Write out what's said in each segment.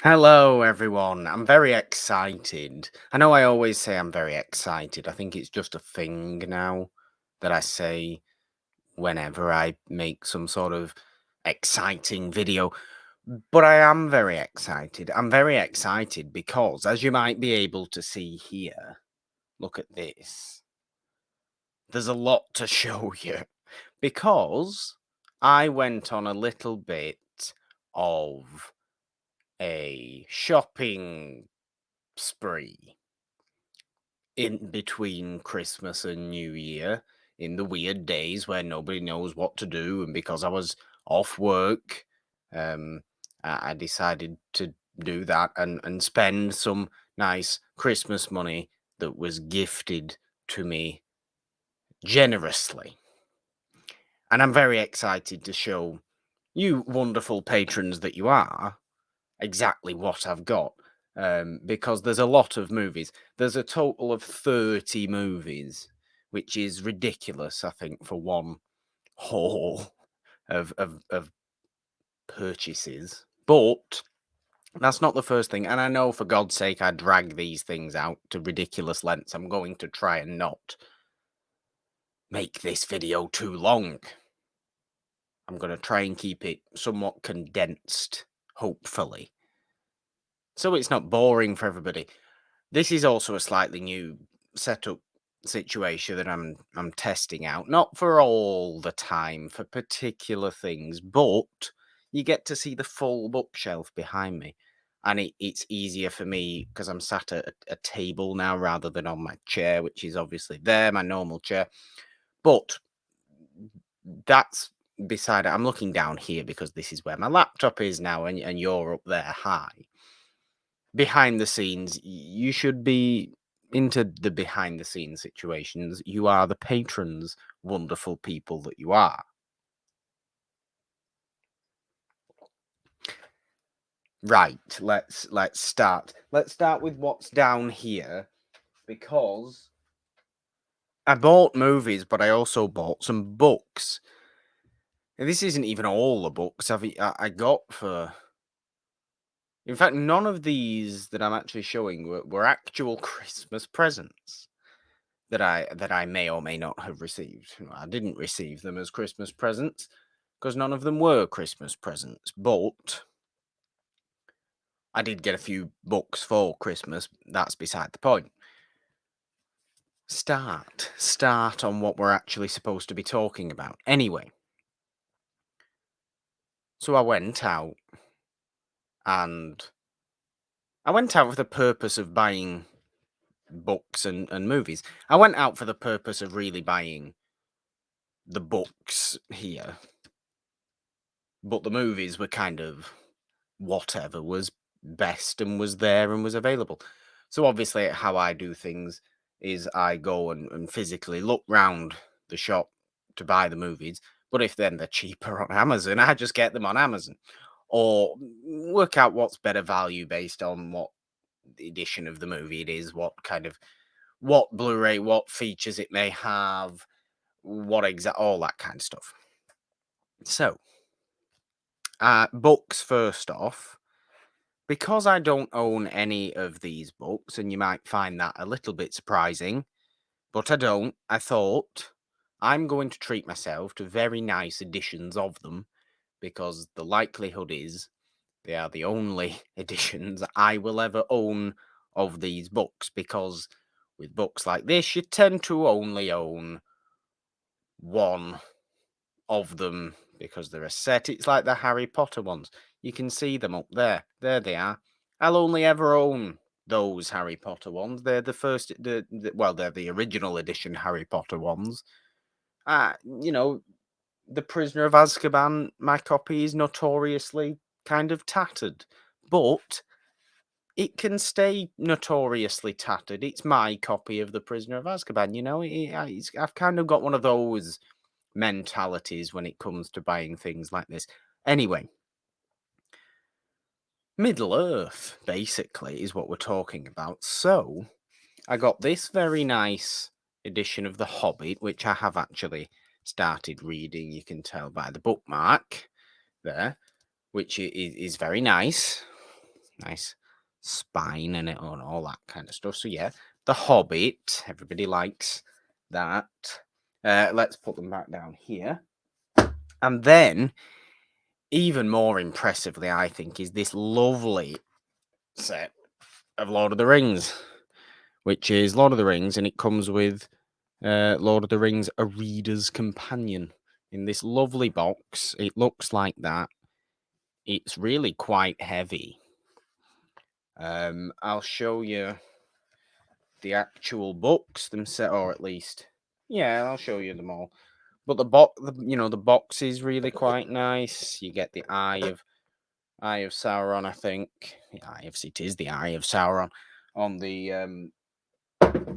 Hello, everyone. I'm very excited. I know I always say I'm very excited. I think it's just a thing now that I say whenever I make some sort of exciting video. But I am very excited. I'm very excited because, as you might be able to see here, look at this. There's a lot to show you because I went on a little bit of a shopping spree in between Christmas and New Year, in the weird days where nobody knows what to do, and because I was off work, um, I decided to do that and spend some nice Christmas money that was gifted to me generously. And I'm very excited to show you wonderful patrons that you are exactly what I've got. Because there's a lot of movies. There's a total of 30 movies, which is ridiculous, I think, for one haul of purchases. But that's not the first thing. And I know, for God's sake, I drag these things out to ridiculous lengths. I'm going to try and not make this video too long. I'm going to try and keep it somewhat condensed, hopefully, so it's not boring for everybody. This is also a slightly new setup situation that I'm testing out, not for all the time, for particular things, but you get to see the full bookshelf behind me. And it's easier for me because I'm sat at a table now rather than on my chair, which is obviously there, my normal chair. But that's beside it. I'm looking down here because this is where my laptop is now, and you're up there high. Behind the scenes, you should be into the behind the scenes situations. You are the patrons, wonderful people that you are. Right, let's start. Let's start with what's down here, because I bought movies, but I also bought some books. And this isn't even all the books I got for. In fact, none of these that I'm actually showing were actual Christmas presents that I may or may not have received. I didn't receive them as Christmas presents because none of them were Christmas presents, but I did get a few books for Christmas. That's beside the point. Start on what we're actually supposed to be talking about. Anyway, so I went out, and I went out for the purpose of buying books and movies. I went out for the purpose of really buying the books here, but the movies were kind of whatever was best and was there and was available. So obviously, how I do things is I go and physically look round the shop to buy the movies. But if then they're cheaper on Amazon, I just get them on Amazon, or work out what's better value based on what edition of the movie it is, what Blu-ray, what features it may have, all that kind of stuff. So, books first off. Because I don't own any of these books, and you might find that a little bit surprising, but I don't, I thought I'm going to treat myself to very nice editions of them, because the likelihood is they are the only editions I will ever own of these books, because with books like this, you tend to only own one of them because they're a set. It's like the Harry Potter ones. You can see them up there. There they are. I'll only ever own those Harry Potter ones. They're the first, well, they're the original edition Harry Potter ones. You know, The Prisoner of Azkaban, my copy is notoriously kind of tattered, but it can stay notoriously tattered. It's my copy of The Prisoner of Azkaban. I've kind of got one of those mentalities when it comes to buying things like this. Anyway, Middle Earth, basically, is what we're talking about. So, I got this very nice edition of The Hobbit, which I have actually started reading. You can tell by the bookmark there, which is very nice. nice spine in it and all that kind of stuff. So yeah, The Hobbit, everybody likes that. Let's put them back down here. And then, even more impressively, I think, is this lovely set of Lord of the Rings, which is Lord of the Rings, and it comes with Lord of the Rings, A Reader's Companion. In this lovely box, it looks like that. It's really quite heavy. I'll show you the actual books themselves, or at least, yeah, I'll show you them all. But the box is really quite nice. You get the Eye of Sauron, I think. It is the Eye of Sauron on the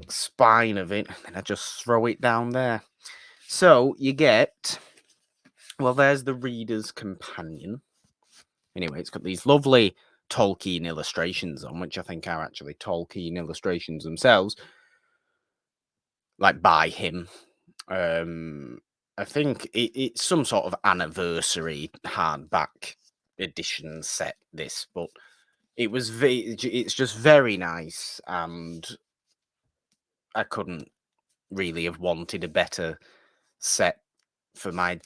spine of it. And I just throw it down there. So you get, well, there's the Reader's Companion. Anyway, it's got these lovely Tolkien illustrations on, which I think are actually Tolkien illustrations themselves, like by him. I think it's some sort of anniversary hardback edition set, this, but it's just very nice, and I couldn't really have wanted a better set for my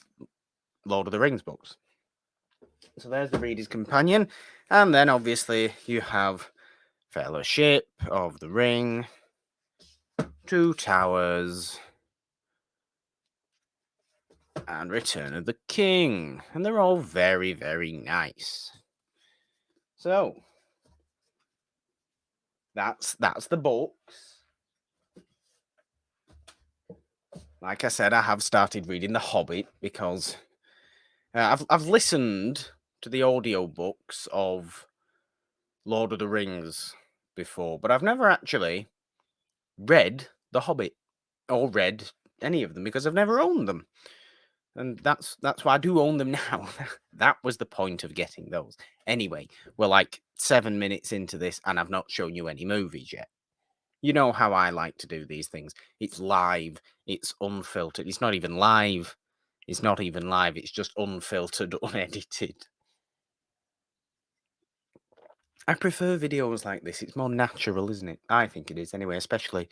Lord of the Rings books. So there's the Reader's Companion, and then obviously you have Fellowship of the Ring, Two Towers, and Return of the King, and they're all very, very nice. So that's the books. Like I said, I have started reading The Hobbit because I've listened to the audiobooks of Lord of the Rings before, but I've never actually read The Hobbit or read any of them because I've never owned them. And that's why I do own them now. That was the point of getting those. Anyway, we're like 7 minutes into this and I've not shown you any movies yet. You know how I like to do these things. It's live. It's unfiltered. It's not even live. It's not even live. It's just unfiltered, unedited. I prefer videos like this. It's more natural, isn't it? I think it is anyway, especially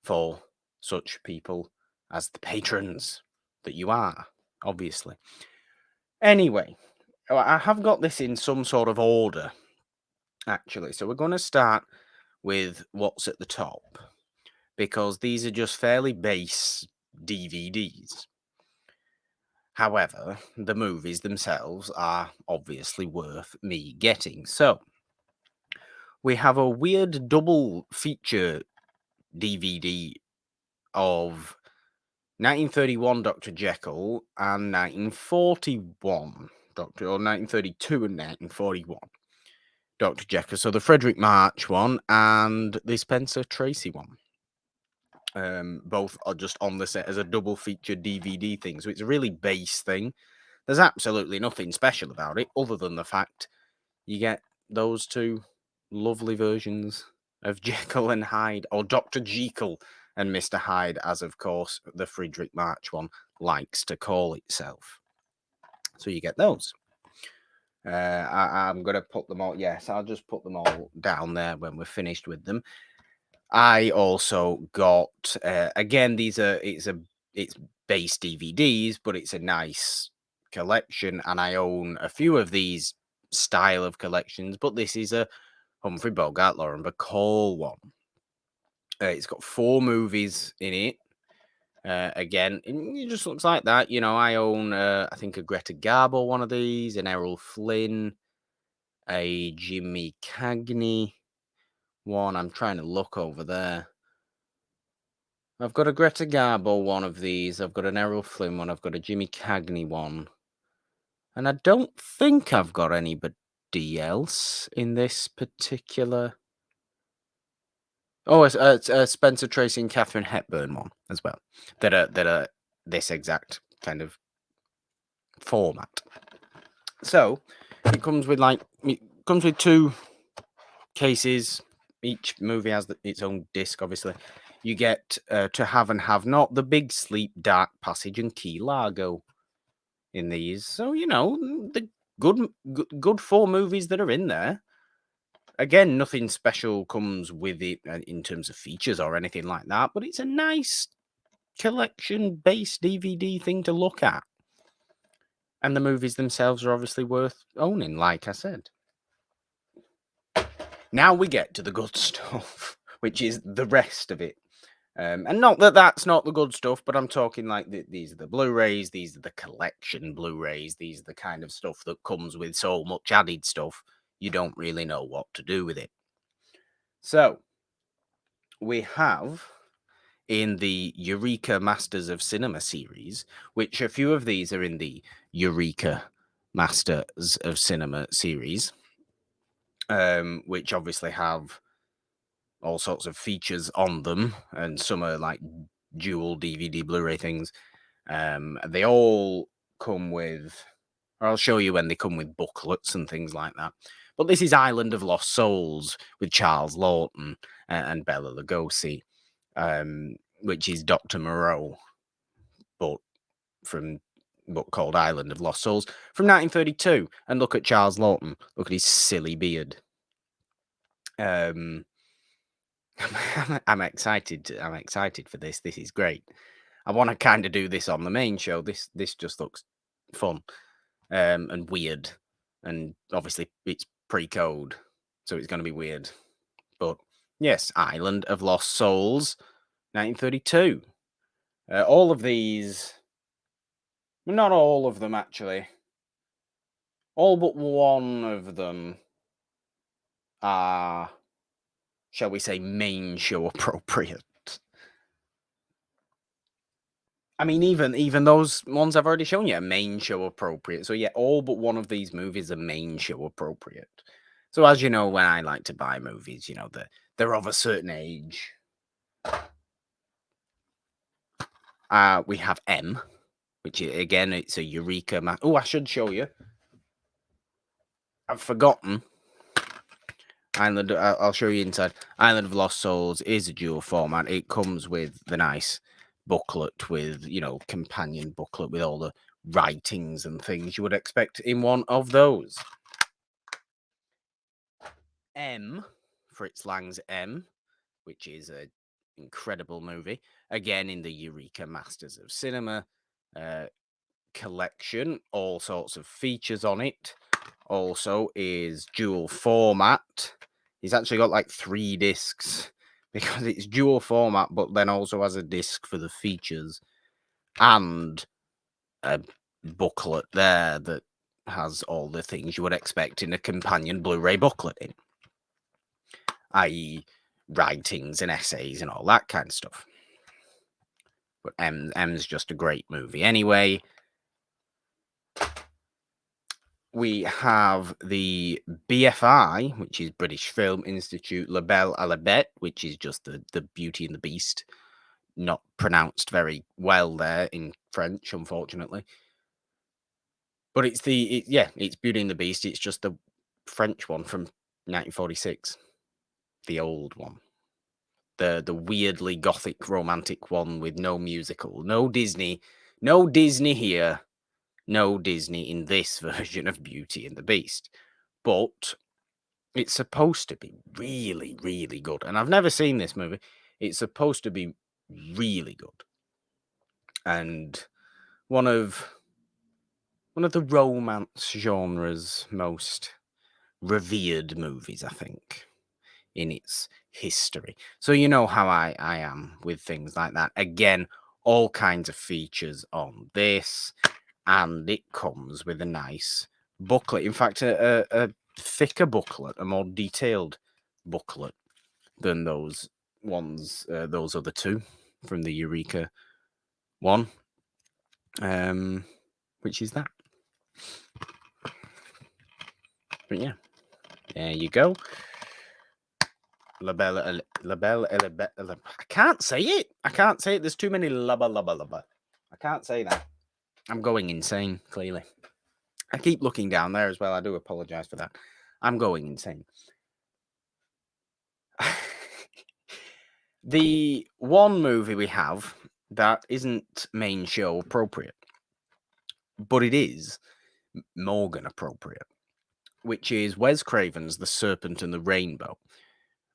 for such people as the patrons that you are, obviously. Anyway, I have got this in some sort of order, actually. So we're going to start with what's at the top, because these are just fairly base DVDs. However, the movies themselves are obviously worth me getting. So we have a weird double feature DVD of 1931 Dr. Jekyll and 1941 or 1932 and 1941 Dr. Jekyll. So the Frederick March one and the Spencer Tracy one. Both are just on the set as a double feature DVD thing. So it's a really base thing. There's absolutely nothing special about it other than the fact you get those two lovely versions of Jekyll and Hyde, or Dr. Jekyll and Mr. Hyde, as of course the Frederick March one likes to call itself. So you get those. I'm going to put them all, yes, I'll just put them all down there when we're finished with them. I also got, again, it's base DVDs, but it's a nice collection, and I own a few of these style of collections, but this is a Humphrey Bogart, Lauren Bacall one. It's got 4 movies in it. Again, it just looks like that. You know, I own, I think, a Greta Garbo one of these, an Errol Flynn, a Jimmy Cagney one. I'm trying to look over there. I've got a Greta Garbo one of these. I've got an Errol Flynn one. I've got a Jimmy Cagney one. And I don't think I've got anybody else in this particular... Oh, it's Spencer Tracy and Katharine Hepburn one as well. That are this exact kind of format. So it comes with 2 cases. Each movie has its own disc, obviously. You get To Have and Have Not, The Big Sleep, Dark Passage, and Key Largo in these. So, you know, the good 4 movies that are in there. again, nothing special comes with it in terms of features or anything like that, but it's a nice collection-based DVD thing to look at. And the movies themselves are obviously worth owning, like I said. Now we get to the good stuff, which is the rest of it. And not that that's not the good stuff, but I'm talking like these are the Blu-rays, these are the collection Blu-rays, these are the kind of stuff that comes with so much added stuff, you don't really know what to do with it. So, we have in the Eureka Masters of Cinema series, which a few of these are in the Eureka Masters of Cinema series, which obviously have all sorts of features on them, and some are like dual DVD Blu-ray things. They all come with, or I'll show you when they come with booklets and things like that. But this is Island of Lost Souls with Charles Lawton and Bela Lugosi, which is Dr. Moreau, but called Island of Lost Souls from 1932. And look at Charles Lawton. Look at his silly beard. I'm excited. I'm excited for this. This is great. I want to kind of do this on the main show. This just looks fun and weird, and obviously it's pre-code, so it's going to be weird. But yes, Island of Lost Souls, 1932. All of these, not all of them actually, all but one of them are, shall we say, main show appropriate. I mean, even those ones I've already shown you are main show appropriate. So yeah, all but one of these movies are main show appropriate. So as you know, when I like to buy movies, you know, they're of a certain age. We have M, which is, again, it's a Eureka. Oh, I should show you. I've forgotten. Island. I'll show you inside. Island of Lost Souls is a dual format. It comes with the nice booklet with, you know, companion booklet with all the writings and things you would expect in one of those. M, Fritz Lang's M, which is an incredible movie. Again, in the Eureka Masters of Cinema collection, all sorts of features on it. Also is dual format. He's actually got like 3 discs because it's dual format, but then also has a disc for the features and a booklet there that has all the things you would expect in a companion Blu-ray booklet in, i.e. writings and essays and all that kind of stuff. But M's just a great movie anyway. We have the BFI, which is British Film Institute, La Belle à la Bête, which is just the Beauty and the Beast. Not pronounced very well there in French, unfortunately. But it's it's Beauty and the Beast. It's just the French one from 1946, the old one, the weirdly gothic romantic one with no musical, no Disney here. No Disney in this version of Beauty and the Beast. But it's supposed to be really, really good. And I've never seen this movie. It's supposed to be really good. And one of the romance genre's most revered movies, I think, in its history. So you know how I am with things like that. Again, all kinds of features on this. And it comes with a nice booklet. In fact, a thicker booklet, a more detailed booklet than those ones, those other 2 from the Eureka one, which is that. But yeah, there you go. La Belle, I can't say it. There's too many lubba. I can't say that. I'm going insane, clearly. I keep looking down there as well. I do apologize for that. I'm going insane. The one movie we have that isn't main show appropriate, but it is Morgan appropriate, which is Wes Craven's The Serpent and the Rainbow,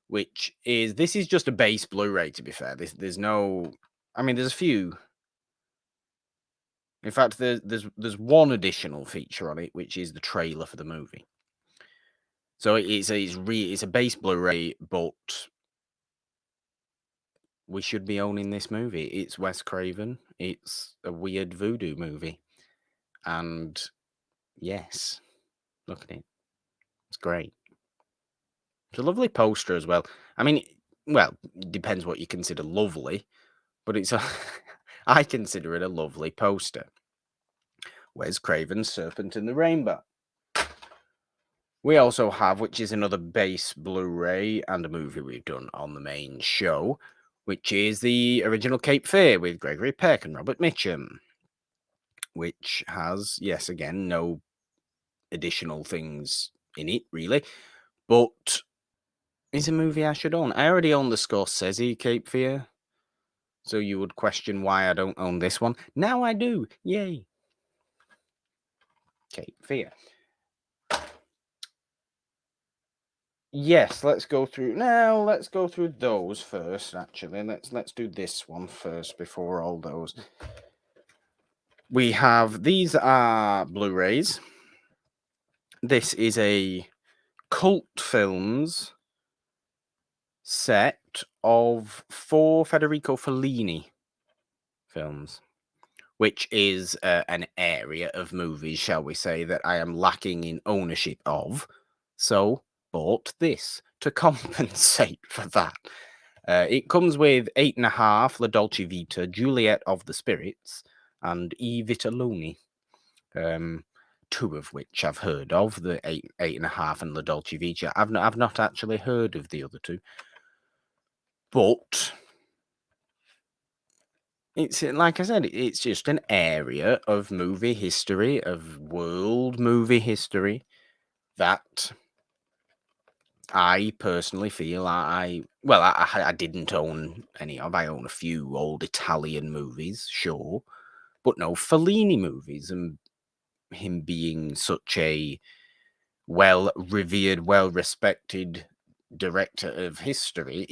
this is just a base Blu-ray, to be fair. There's no, I mean, there's a few. In fact, there's one additional feature on it, which is the trailer for the movie. So it's a base Blu-ray, but we should be owning this movie. It's Wes Craven. It's a weird voodoo movie. And yes, look at it. It's great. It's a lovely poster as well. I mean, well, it depends what you consider lovely, but I consider it a lovely poster. Wes Craven's Serpent in the Rainbow. We also have, which is another base Blu-ray and a movie we've done on the main show, which is the original Cape Fear with Gregory Peck and Robert Mitchum, which has, yes, again, no additional things in it, really, but it's a movie I should own. I already own the Scorsese Cape Fear, so you would question why I don't own this one. Now I do. Yay. Cape Fear. Yes, let's go through those first, actually. Let's do this one first before all those. We have, these are Blu-rays. This is a Cult Films set of 4 Federico Fellini films, which is an area of movies, shall we say, that I am lacking in ownership of. So, bought this to compensate for that. It comes with 8.5 La Dolce Vita, Juliet of the Spirits, and E Vitelloni. 2 of which I've heard of, the 8.5 and La Dolce Vita. I've not actually heard of the other 2. But it's, like I said, it's just an area of movie history, of world movie history, that I personally feel I didn't own any of. I own a few old Italian movies, sure, but no Fellini movies, and him being such a well-revered, well-respected director of history,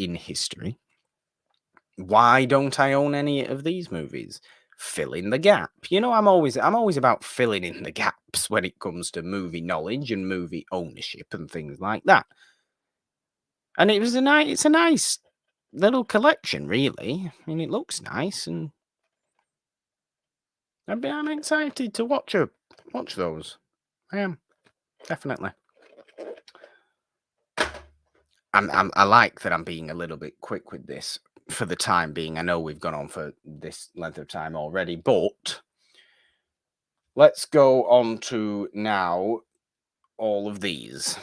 why don't I own any of these movies? Fill in the gap. You know, I'm always about filling in the gaps when it comes to movie knowledge and movie ownership and things like that. And it's a nice little collection, really. I mean, it looks nice, and I'm excited to watch those. I am, definitely. I like that I'm being a little bit quick with this for the time being. I know we've gone on for this length of time already, but let's go on to now all of these,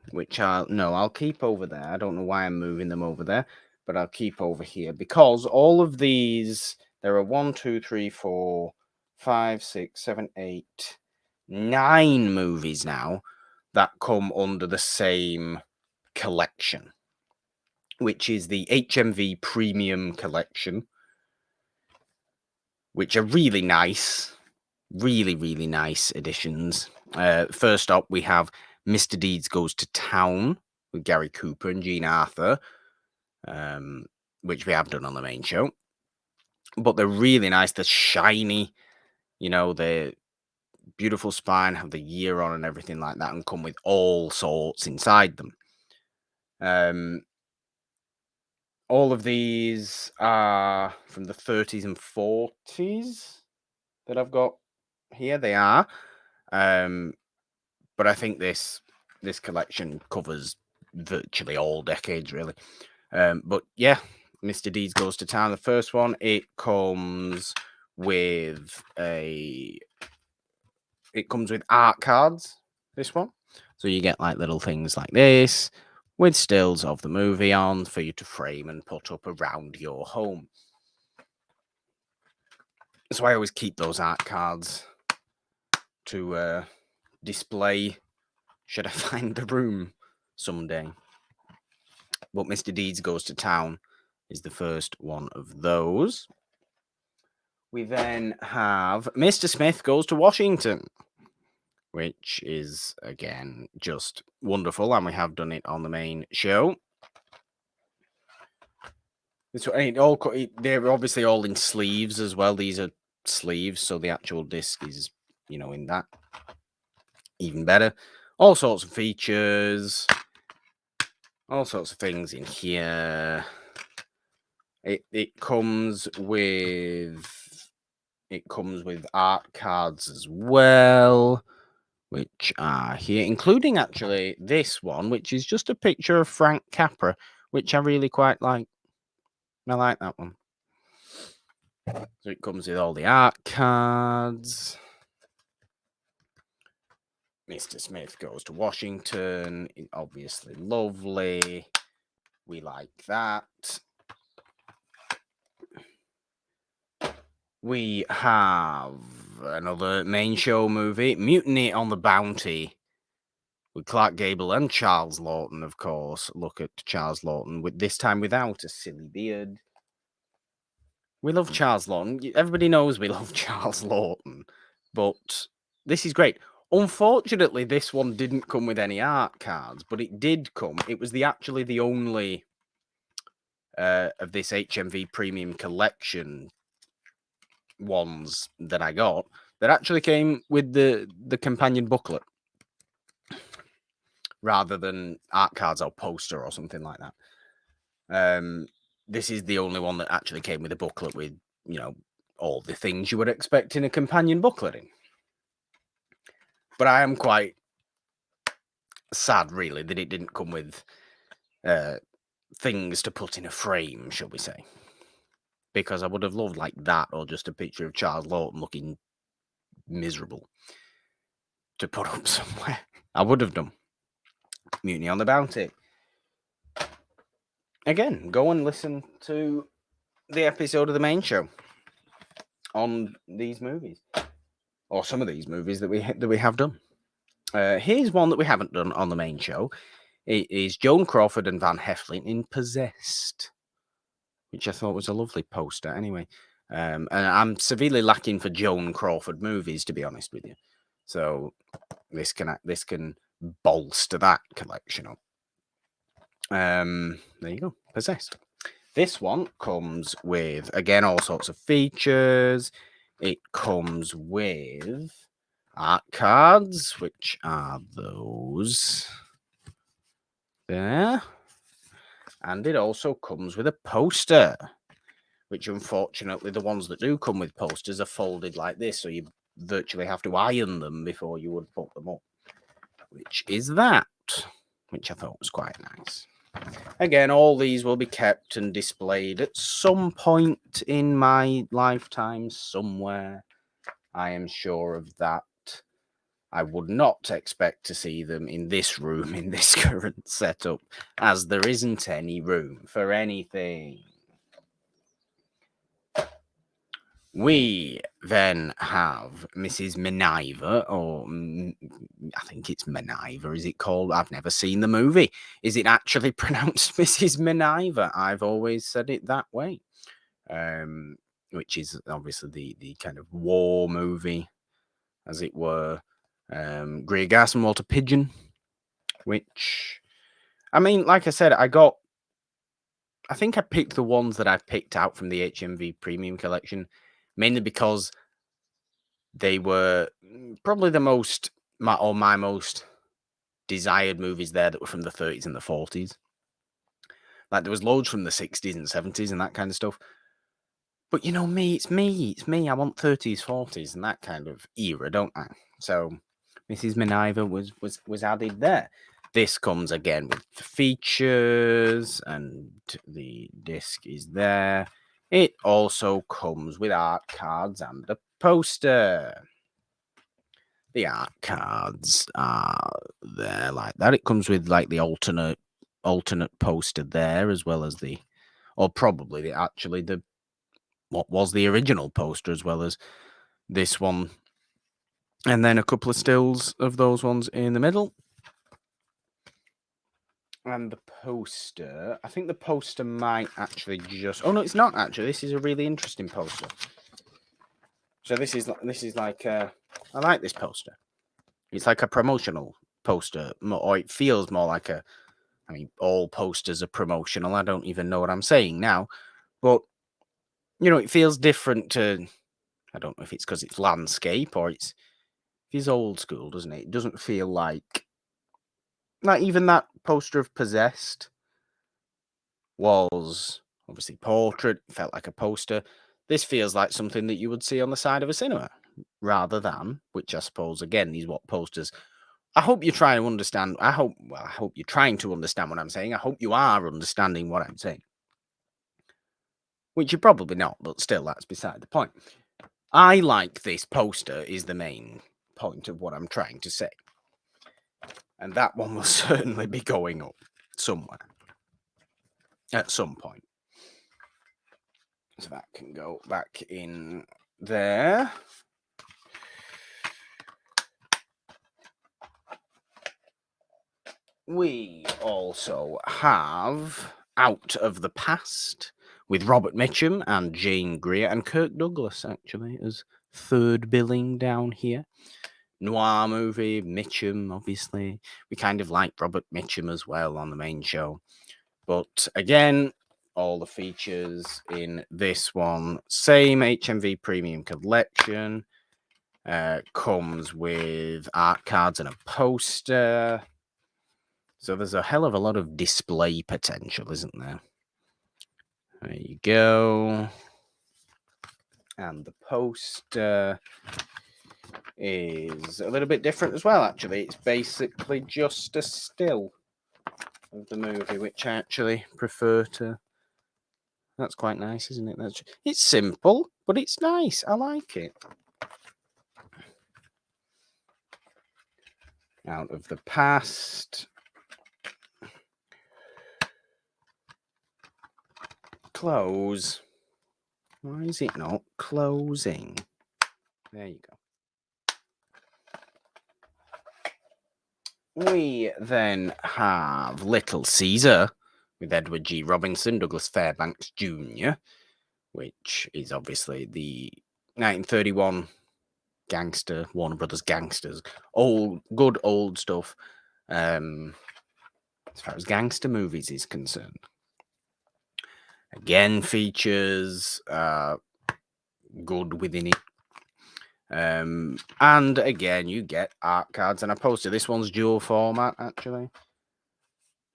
which I'll keep over there. I don't know why I'm moving them over there, but I'll keep over here because all of these, there are 1, 2, 3, 4, 5, 6, 7, 8, 9 movies now that come under the same collection, which is the HMV Premium Collection, which are really nice, really, really nice editions. First up, we have Mr. Deeds Goes to Town with Gary Cooper and Jean Arthur, which we have done on the main show. But they're really nice. They're shiny, they're beautiful spine, have the year on and everything like that, and come with all sorts inside them. All of these are from the 30s and 40s that I've got here. They are. But I think this collection covers virtually all decades, really. But yeah, Mr. Deeds Goes to Town. The first one, it comes with art cards. This one, so you get like little things like this with stills of the movie on for you to frame and put up around your home. So I always keep those art cards to display should I find the room someday. But Mr. Deeds Goes to Town is the first one of those. We then have Mr. Smith Goes to Washington. which is, again, just wonderful, and we have done it on the main show. They're obviously all in sleeves as well. These are sleeves, so the actual disc is, in that. Even better. All sorts of features, all sorts of things in here. It comes with art cards as well, which are here, including actually this one, which is just a picture of Frank Capra, which I really quite like. I like that one. So it comes with all the art cards. Mr. Smith Goes to Washington. Obviously lovely. We like that. We have another main show movie, Mutiny on the Bounty, with Clark Gable and Charles Lawton, of course. Look at Charles Lawton, this time without a silly beard. We love Charles Lawton. Everybody knows we love Charles Lawton, but this is great. Unfortunately, this one didn't come with any art cards, but it did come. It was actually the only of this HMV Premium Collection ones that I got that actually came with the companion booklet rather than art cards or poster or something like that. This is the only one that actually came with a booklet with, all the things you would expect in a companion booklet in. But I am quite sad, really, that it didn't come with things to put in a frame, shall we say. Because I would have loved like that, or just a picture of Charles Lawton looking miserable to put up somewhere. I would have done. Mutiny on the Bounty. Again, go and listen to the episode of the main show on these movies, or some of these movies that we have done. Here's one that we haven't done on the main show. It is Joan Crawford and Van Heflin in Possessed, which I thought was a lovely poster. Anyway, and I'm severely lacking for Joan Crawford movies, to be honest with you. So this can bolster that collection up. There you go, Possessed. This one comes with, again, all sorts of features. It comes with art cards, which are those there. And it also comes with a poster, which unfortunately the ones that do come with posters are folded like this, so you virtually have to iron them before you would put them up, which is that, which I thought was quite nice. Again, all these will be kept and displayed at some point in my lifetime somewhere. I am sure of that. I would not expect to see them in this room, in this current setup, as there isn't any room for anything. We then have Mrs. Miniver, or I think it's Miniver, is it called? I've never seen the movie. Is it actually pronounced Mrs. Miniver? I've always said it that way. Which is obviously the kind of war movie, as it were. Greer Garson and Walter Pidgeon, which, I mean, like I said, I think I picked the ones that I picked out from the HMV Premium Collection, mainly because they were probably my most desired movies there that were from the 30s and the 40s. Like, there was loads from the 60s and 70s and that kind of stuff. But you know me, it's me. I want 30s, 40s and that kind of era, don't I? So Mrs. Miniver was added there. This comes again with features, and the disc is there. It also comes with art cards and a poster. The art cards are there like that. It comes with like the alternate poster there, as well as what was the original poster, as well as this one, and then a couple of stills of those ones in the middle. And the poster, I think the poster might actually oh no, it's not actually. This is a really interesting poster. So this is like I like this poster. It's like a promotional poster, or it feels more like a. I mean, all posters are promotional. I don't even know what I'm saying now, but it feels different to. I don't know if it's because it's landscape or it's old school, doesn't it? It doesn't feel like even that poster of Possessed was obviously portrait, felt like a poster. This feels like something that you would see on the side of a cinema rather than, which I suppose again is what posters. I hope you try to understand. I hope you're trying to understand what I'm saying. I hope you are understanding what I'm saying. Which you're probably not, but still, that's beside the point. I like this poster is the main point of what I'm trying to say. And that one will certainly be going up somewhere at some point. So that can go back in there. We also have Out of the Past with Robert Mitchum and Jane Greer and Kirk Douglas, actually, as third billing down here. Noir movie, Mitchum, obviously. We kind of like Robert Mitchum as well on the main show. But again, all the features in this one, same HMV Premium Collection. Comes with art cards and a poster. So there's a hell of a lot of display potential, isn't there? There you go. And the poster is a little bit different as well, actually. It's basically just a still of the movie, which I actually prefer to. That's quite nice, isn't it? It's simple, but it's nice. I like it. Out of the Past. Close. Why is it not closing? There you go. We then have Little Caesar with Edward G. Robinson, Douglas Fairbanks Jr., which is obviously the 1931 gangster, Warner Brothers gangsters. Good old stuff as far as gangster movies is concerned. Again, features good within it. And again, you get art cards and a poster. This one's dual format, actually.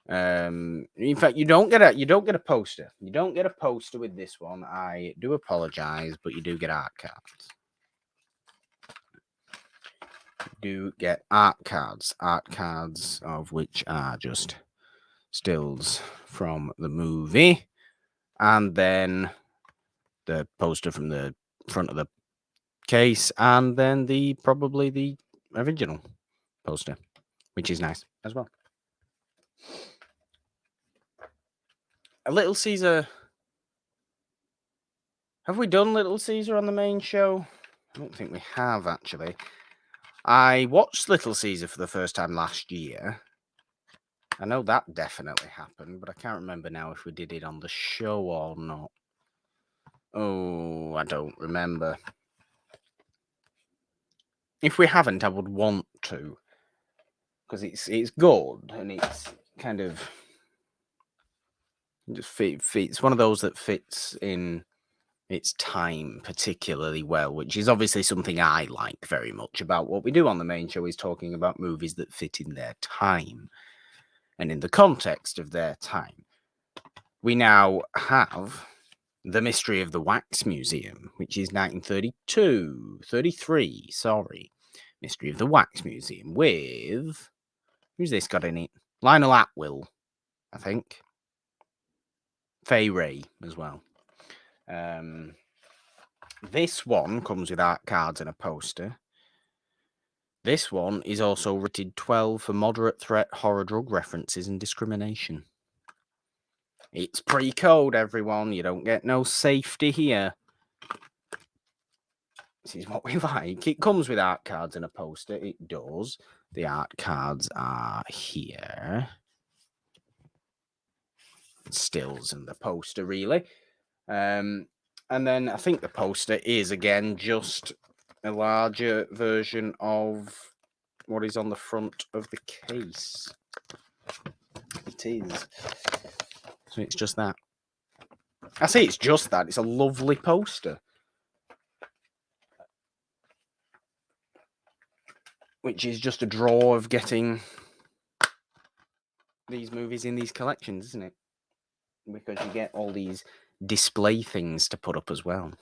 In fact, you don't get a poster. You don't get a poster with this one. I do apologize, but you do get art cards. You do get art cards of which are just stills from the movie, and then the poster from the front of the case, and then probably the original poster, which is nice as well. A Little Caesar. Have we done Little Caesar on the main show? I don't think we have, actually. I watched Little Caesar for the first time last year. I know that definitely happened, but I can't remember now if we did it on the show or not. Oh, I don't remember. If we haven't, I would want to, because it's good and it's kind of just fits one of those that fits in its time particularly well, which is obviously something I like very much about what we do on the main show, is talking about movies that fit in their time and in the context of their time. We now have The Mystery of the Wax Museum, which is 33, sorry. Mystery of the Wax Museum with, who's this got in it? Lionel Atwill, I think. Fay Ray as well. This one comes with art cards and a poster. This one is also rated 12 for moderate threat, horror, drug references, and discrimination. It's pre-code, everyone. You don't get no safety here. This is what we like. It comes with art cards and a poster. It does. The art cards are here. Stills and the poster, really. And then I think the poster is, again, just a larger version of what is on the front of the case. It is. So it's just that. I say it's just that. It's a lovely poster. Which is just a draw of getting these movies in these collections, isn't it? Because you get all these display things to put up as well.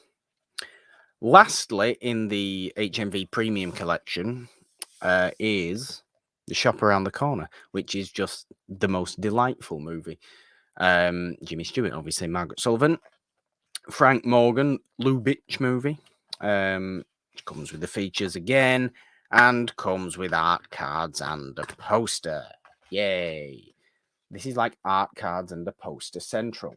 Lastly, in the HMV Premium Collection is The Shop Around the Corner, which is just the most delightful movie. Jimmy Stewart, obviously, Margaret Sullivan, Frank Morgan, Lubitsch movie. Comes with the features again, and comes with art cards and a poster. Yay! This is like art cards and a poster central.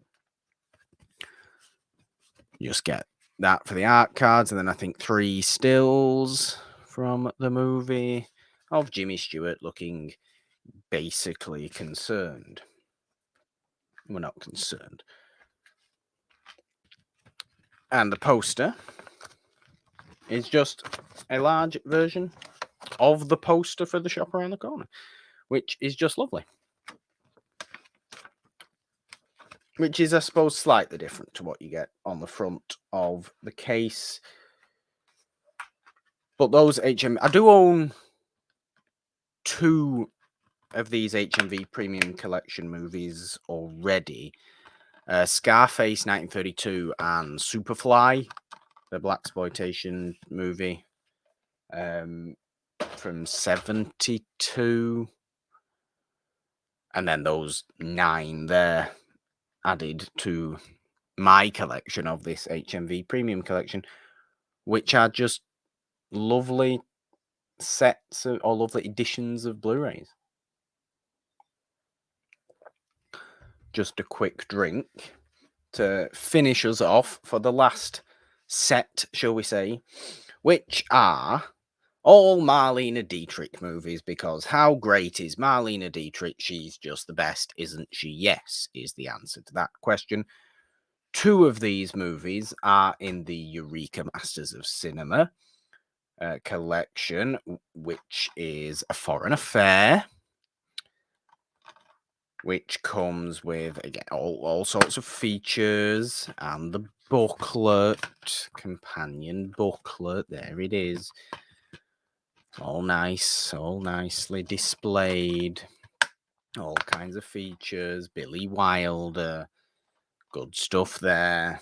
You just get that for the art cards, and then I think 3 stills from the movie of Jimmy Stewart looking basically concerned. We're not concerned. And the poster is just a large version of the poster for The Shop Around the Corner, which is just lovely. Which is, I suppose, slightly different to what you get on the front of the case. But those I do own 2 of these HMV Premium Collection movies already. Scarface 1932 and Superfly, the blaxploitation movie from 72. And then those 9 there added to my collection of this HMV Premium Collection, which are just lovely sets or lovely editions of Blu-rays. Just a quick drink to finish us off for the last set, shall we say, which are all Marlena Dietrich movies, because how great is Marlena Dietrich? She's just the best, isn't she? Yes, is the answer to that question. 2 of these movies are in the Eureka Masters of Cinema collection, which is A Foreign Affair, which comes with, again, all sorts of features, and the booklet, companion booklet, there it is. All nice, all nicely displayed. All kinds of features, Billy Wilder, good stuff there.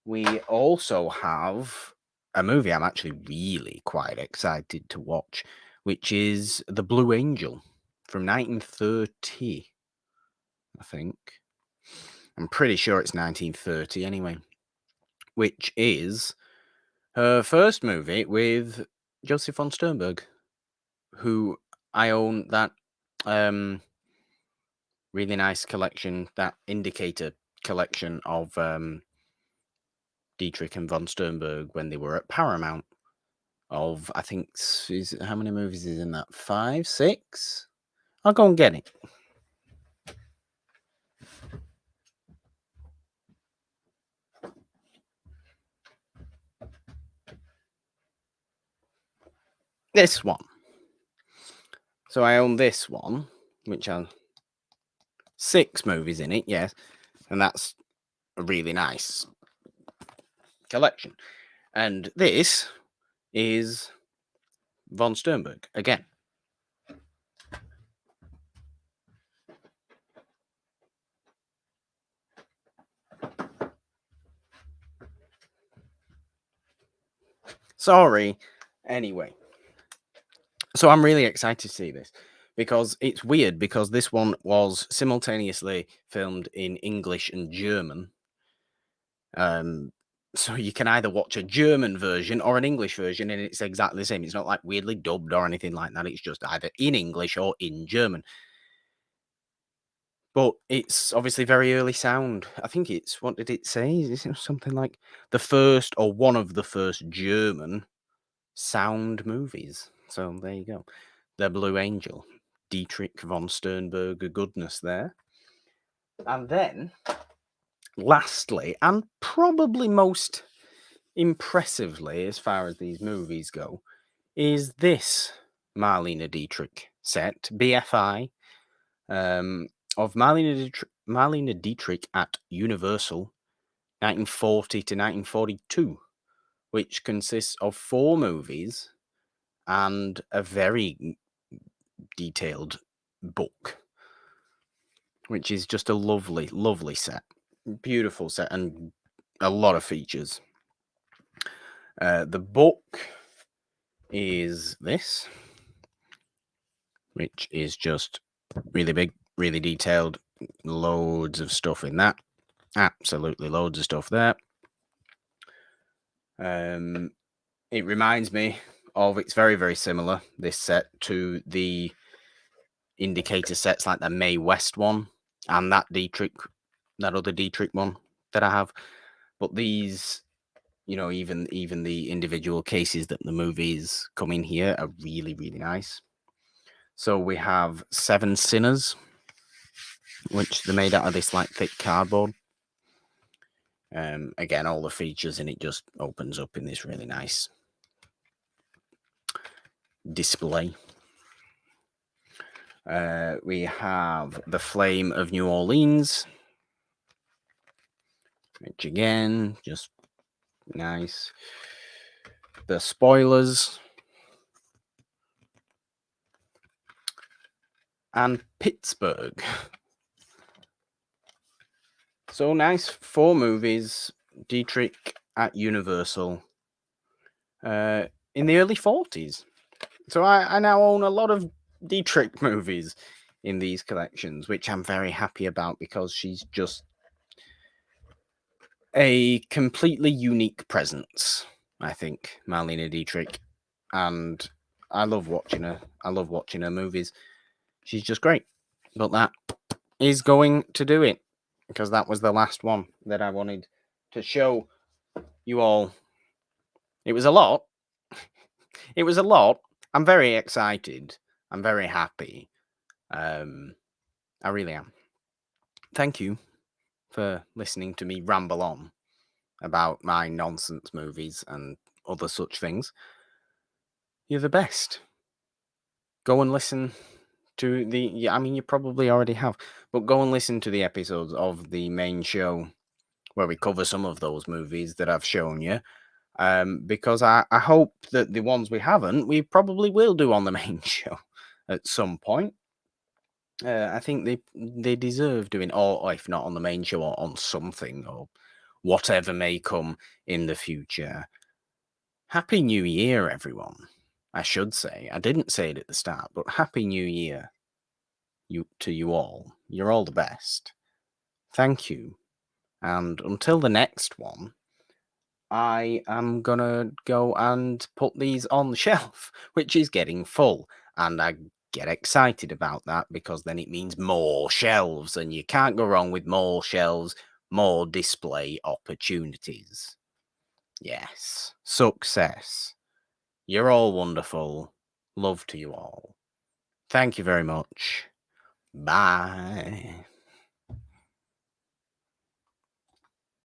We also have a movie I'm actually really quite excited to watch, which is The Blue Angel from 1930, I think. I'm pretty sure it's 1930 anyway, which is her first movie with Joseph von Sternberg, who I own that really nice collection, that indicator collection of Dietrich and von Sternberg when they were at Paramount. Of, I think, how many movies is in that? 5, 6? I'll go and get it. This one. So I own this one, which has 6 movies in it, yes. And that's a really nice collection. And this is von Sternberg again. Sorry. Anyway. So I'm really excited to see this, because it's weird, because this one was simultaneously filmed in English and German. So you can either watch a German version or an English version, and it's exactly the same. It's not like weirdly dubbed or anything like that. It's just either in English or in German. But it's obviously very early sound. I think it's, what did it say? Is it something like the first or one of the first German sound movies? So there you go. The Blue Angel. Dietrich von Sternberg goodness there. And then, lastly, and probably most impressively as far as these movies go, is this Marlena Dietrich set, BFI, of Marlena Dietrich at Universal, 1940 to 1942, which consists of 4 movies and a very detailed book, which is just a lovely, lovely set. Beautiful set and a lot of features. The book is this, which is just really big, really detailed, loads of stuff in that. Absolutely loads of stuff there. It reminds me of, it's very, very similar, this set, to the indicator sets like the Mae West one and that other Dietrich one that I have. But these, even the individual cases that the movies come in here are really, really nice. So we have 7 Sinners, which they're made out of this like thick cardboard. Again, all the features in it just opens up in this really nice display. We have The Flame of New Orleans, which again, just nice. The Spoilers. And Pittsburgh. So nice, 4 movies, Dietrich at Universal, in the early 40s. So I now own a lot of Dietrich movies in these collections, which I'm very happy about because she's just a completely unique presence, I think, Marlena Dietrich. And I love watching her. I love watching her movies. She's just great. But that is going to do it, because that was the last one that I wanted to show you all. It was a lot. It was a lot. I'm very excited. I'm very happy. I really am. Thank you for listening to me ramble on about my nonsense movies and other such things. You're the best. Go and listen to you probably already have, but go and listen to the episodes of the main show where we cover some of those movies that I've shown you. Because I hope that the ones we haven't, we probably will do on the main show at some point. I think they deserve doing, or if not on the main show, or on something, or whatever may come in the future. Happy New Year, everyone. I should say. I didn't say it at the start, but Happy New Year to you all. You're all the best. Thank you. And until the next one, I am gonna go and put these on the shelf, which is getting full. And I get excited about that because then it means more shelves, and you can't go wrong with more shelves, more display opportunities. Yes, success. You're all wonderful. Love to you all. Thank you very much. Bye.